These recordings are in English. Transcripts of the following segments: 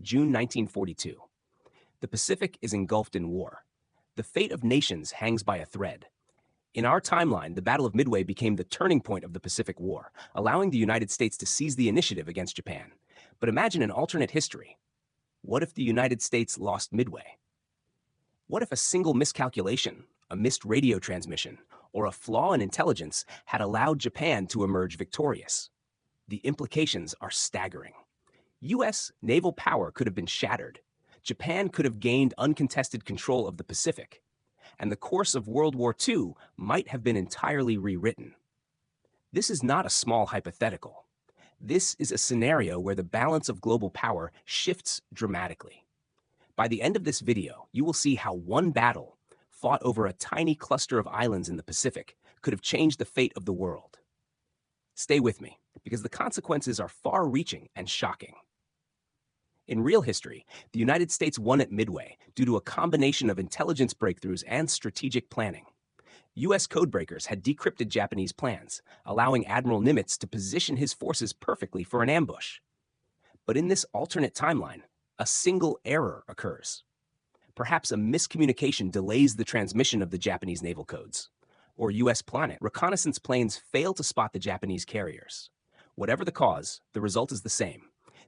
June 1942. The Pacific is engulfed in war. The fate of nations hangs by a thread. In our timeline, the Battle of Midway became the turning point of the Pacific War, allowing the United States to seize the initiative against Japan. But imagine an alternate history. What if the United States lost Midway? What if a single miscalculation, a missed radio transmission, or a flaw in intelligence had allowed Japan to emerge victorious? The implications are staggering. U.S. naval power could have been shattered. Japan could have gained uncontested control of the Pacific, and the course of World War II might have been entirely rewritten. This is not a small hypothetical. This is a scenario where the balance of global power shifts dramatically. By the end of this video, you will see how one battle, fought over a tiny cluster of islands in the Pacific, could have changed the fate of the world. Stay with me, because the consequences are far-reaching and shocking. In real history, the United States won at Midway due to a combination of intelligence breakthroughs and strategic planning. U.S. codebreakers had decrypted Japanese plans, allowing Admiral Nimitz to position his forces perfectly for an ambush. But in this alternate timeline, a single error occurs. Perhaps a miscommunication delays the transmission of the Japanese naval codes. Or U.S. planet, reconnaissance planes fail to spot the Japanese carriers. Whatever the cause, the result is the same.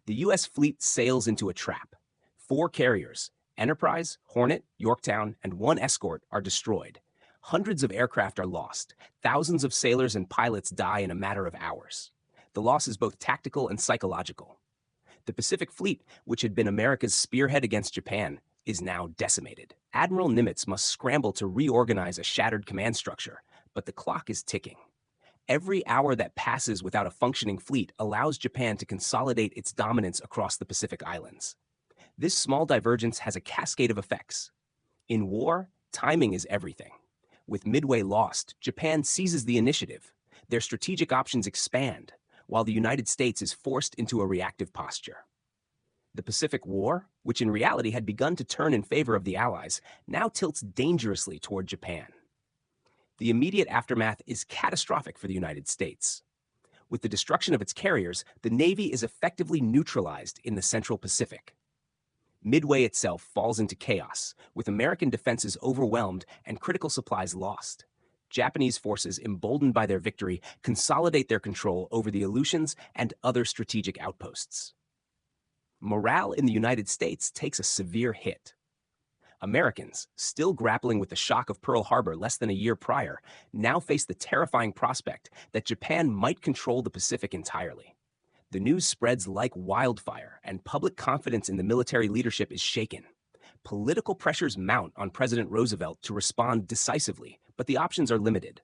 The U.S. fleet sails into a trap. 4 carriers, Enterprise, Hornet, Yorktown, and 1 escort, are destroyed. Hundreds of aircraft are lost. Thousands of sailors and pilots die in a matter of hours. The loss is both tactical and psychological. The Pacific Fleet, which had been America's spearhead against Japan, is now decimated. Admiral Nimitz must scramble to reorganize a shattered command structure, but the clock is ticking. Every hour that passes without a functioning fleet allows Japan to consolidate its dominance across the Pacific Islands. This small divergence has a cascade of effects. In war, timing is everything. With Midway lost, Japan seizes the initiative. Their strategic options expand, while the United States is forced into a reactive posture. The Pacific War, which in reality had begun to turn in favor of the Allies, now tilts dangerously toward Japan. The immediate aftermath is catastrophic for the United States. With the destruction of its carriers, the Navy is effectively neutralized in the Central Pacific. Midway itself falls into chaos, with American defenses overwhelmed and critical supplies lost. Japanese forces, emboldened by their victory, consolidate their control over the Aleutians and other strategic outposts. Morale in the United States takes a severe hit. Americans, still grappling with the shock of Pearl Harbor less than a year prior, now face the terrifying prospect that Japan might control the Pacific entirely. The news spreads like wildfire, and public confidence in the military leadership is shaken. Political pressures mount on President Roosevelt to respond decisively, but the options are limited.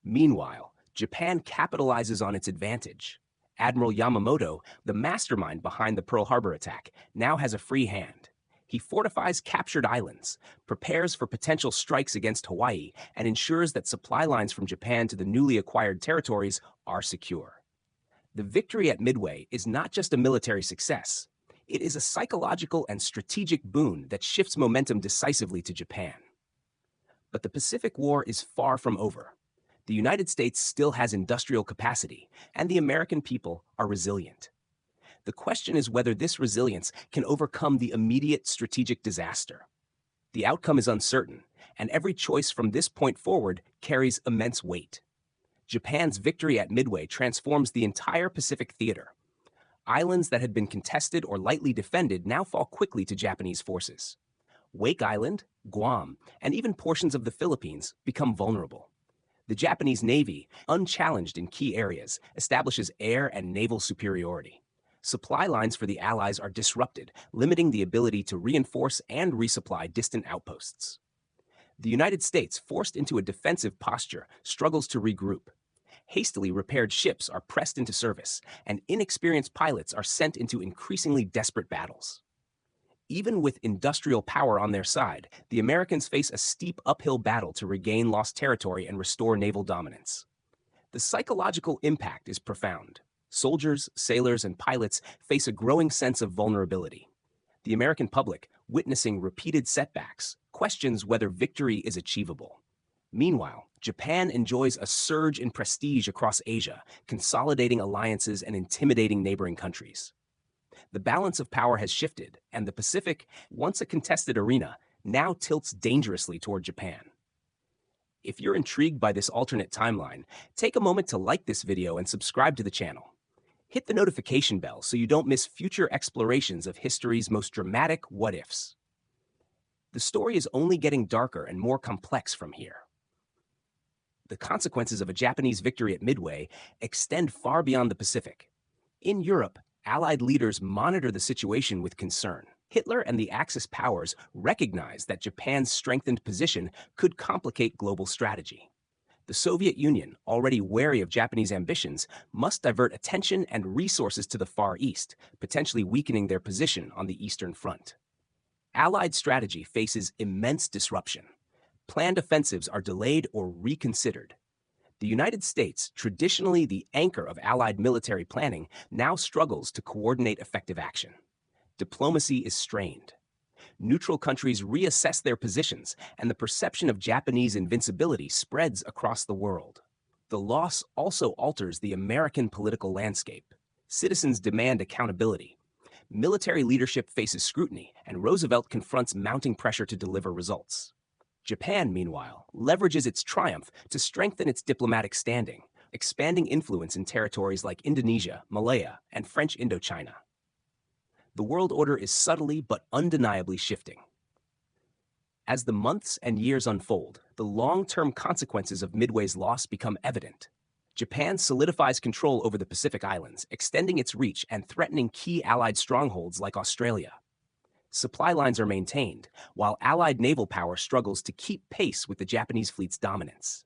Meanwhile, Japan capitalizes on its advantage. Admiral Yamamoto, the mastermind behind the Pearl Harbor attack, now has a free hand. He fortifies captured islands, prepares for potential strikes against Hawaii, and ensures that supply lines from Japan to the newly acquired territories are secure. The victory at Midway is not just a military success. It is a psychological and strategic boon that shifts momentum decisively to Japan. But the Pacific War is far from over. The United States still has industrial capacity, and the American people are resilient. The question is whether this resilience can overcome the immediate strategic disaster. The outcome is uncertain, and every choice from this point forward carries immense weight. Japan's victory at Midway transforms the entire Pacific theater. Islands that had been contested or lightly defended now fall quickly to Japanese forces. Wake Island, Guam, and even portions of the Philippines become vulnerable. The Japanese Navy, unchallenged in key areas, establishes air and naval superiority. Supply lines for the Allies are disrupted, limiting the ability to reinforce and resupply distant outposts. The United States, forced into a defensive posture, struggles to regroup. Hastily repaired ships are pressed into service, and inexperienced pilots are sent into increasingly desperate battles. Even with industrial power on their side, the Americans face a steep uphill battle to regain lost territory and restore naval dominance. The psychological impact is profound. Soldiers, sailors, and pilots face a growing sense of vulnerability. The American public, witnessing repeated setbacks, questions whether victory is achievable. Meanwhile, Japan enjoys a surge in prestige across Asia, consolidating alliances and intimidating neighboring countries. The balance of power has shifted, and the Pacific, once a contested arena, now tilts dangerously toward Japan. If you're intrigued by this alternate timeline, take a moment to like this video and subscribe to the channel. Hit the notification bell so you don't miss future explorations of history's most dramatic what-ifs. The story is only getting darker and more complex from here. The consequences of a Japanese victory at Midway extend far beyond the Pacific. In Europe, Allied leaders monitor the situation with concern. Hitler and the Axis powers recognize that Japan's strengthened position could complicate global strategy. The Soviet Union, already wary of Japanese ambitions, must divert attention and resources to the Far East, potentially weakening their position on the Eastern Front. Allied strategy faces immense disruption. Planned offensives are delayed or reconsidered. The United States, traditionally the anchor of Allied military planning, now struggles to coordinate effective action. Diplomacy is strained. Neutral countries reassess their positions, and the perception of Japanese invincibility spreads across the world. The loss also alters the American political landscape. Citizens demand accountability. Military leadership faces scrutiny, and Roosevelt confronts mounting pressure to deliver results. Japan, meanwhile, leverages its triumph to strengthen its diplomatic standing, expanding influence in territories like Indonesia, Malaya, and French Indochina. The world order is subtly but undeniably shifting. As the months and years unfold, the long-term consequences of Midway's loss become evident. Japan solidifies control over the Pacific Islands, extending its reach and threatening key Allied strongholds like Australia. Supply lines are maintained, while Allied naval power struggles to keep pace with the Japanese fleet's dominance.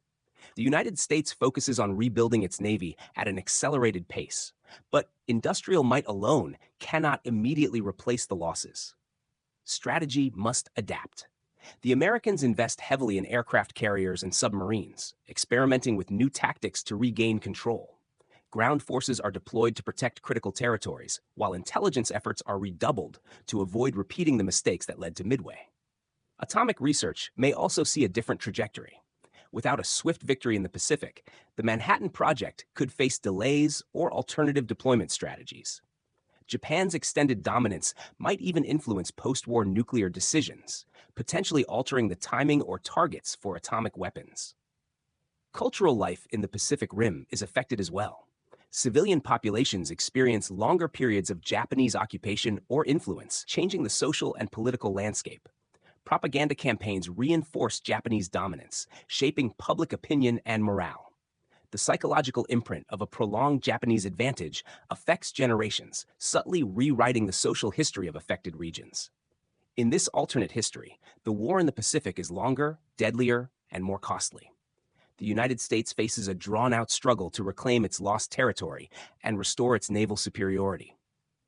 The United States focuses on rebuilding its navy at an accelerated pace, but industrial might alone cannot immediately replace the losses. Strategy must adapt. The Americans invest heavily in aircraft carriers and submarines, experimenting with new tactics to regain control. Ground forces are deployed to protect critical territories, while intelligence efforts are redoubled to avoid repeating the mistakes that led to Midway. Atomic research may also see a different trajectory. Without a swift victory in the Pacific, the Manhattan Project could face delays or alternative deployment strategies. Japan's extended dominance might even influence post-war nuclear decisions, potentially altering the timing or targets for atomic weapons. Cultural life in the Pacific Rim is affected as well. Civilian populations experience longer periods of Japanese occupation or influence, changing the social and political landscape. Propaganda campaigns reinforce Japanese dominance, shaping public opinion and morale. The psychological imprint of a prolonged Japanese advantage affects generations, subtly rewriting the social history of affected regions. In this alternate history, the war in the Pacific is longer, deadlier, and more costly. The United States faces a drawn-out struggle to reclaim its lost territory and restore its naval superiority.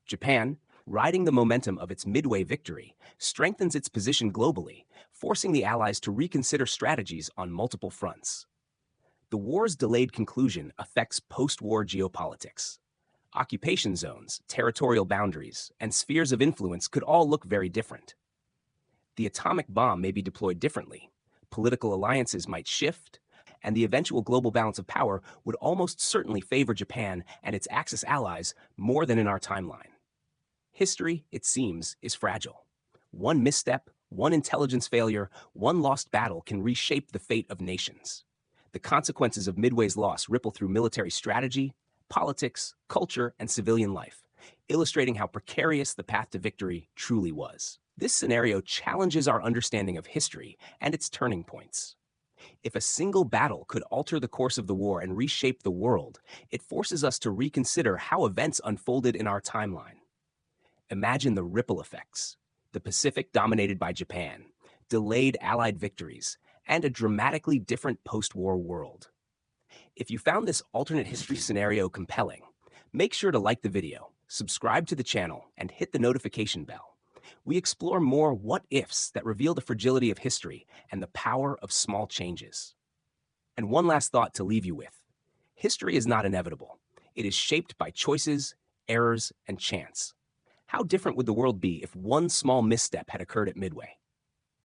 Japan, riding the momentum of its Midway victory, strengthens its position globally, forcing the Allies to reconsider strategies on multiple fronts. The war's delayed conclusion affects post-war geopolitics. Occupation zones, territorial boundaries, and spheres of influence could all look very different. The atomic bomb may be deployed differently, political alliances might shift, and the eventual global balance of power would almost certainly favor Japan and its Axis allies more than in our timeline. History, it seems, is fragile. One misstep, one intelligence failure, one lost battle can reshape the fate of nations. The consequences of Midway's loss ripple through military strategy, politics, culture, and civilian life, illustrating how precarious the path to victory truly was. This scenario challenges our understanding of history and its turning points. If a single battle could alter the course of the war and reshape the world, it forces us to reconsider how events unfolded in our timeline. Imagine the ripple effects: the Pacific dominated by Japan, delayed Allied victories, and a dramatically different post-war world. If you found this alternate history scenario compelling, make sure to like the video, subscribe to the channel, and hit the notification bell. We explore more what-ifs that reveal the fragility of history and the power of small changes. And one last thought to leave you with: history is not inevitable. It is shaped by choices, errors, and chance. How different would the world be if one small misstep had occurred at Midway?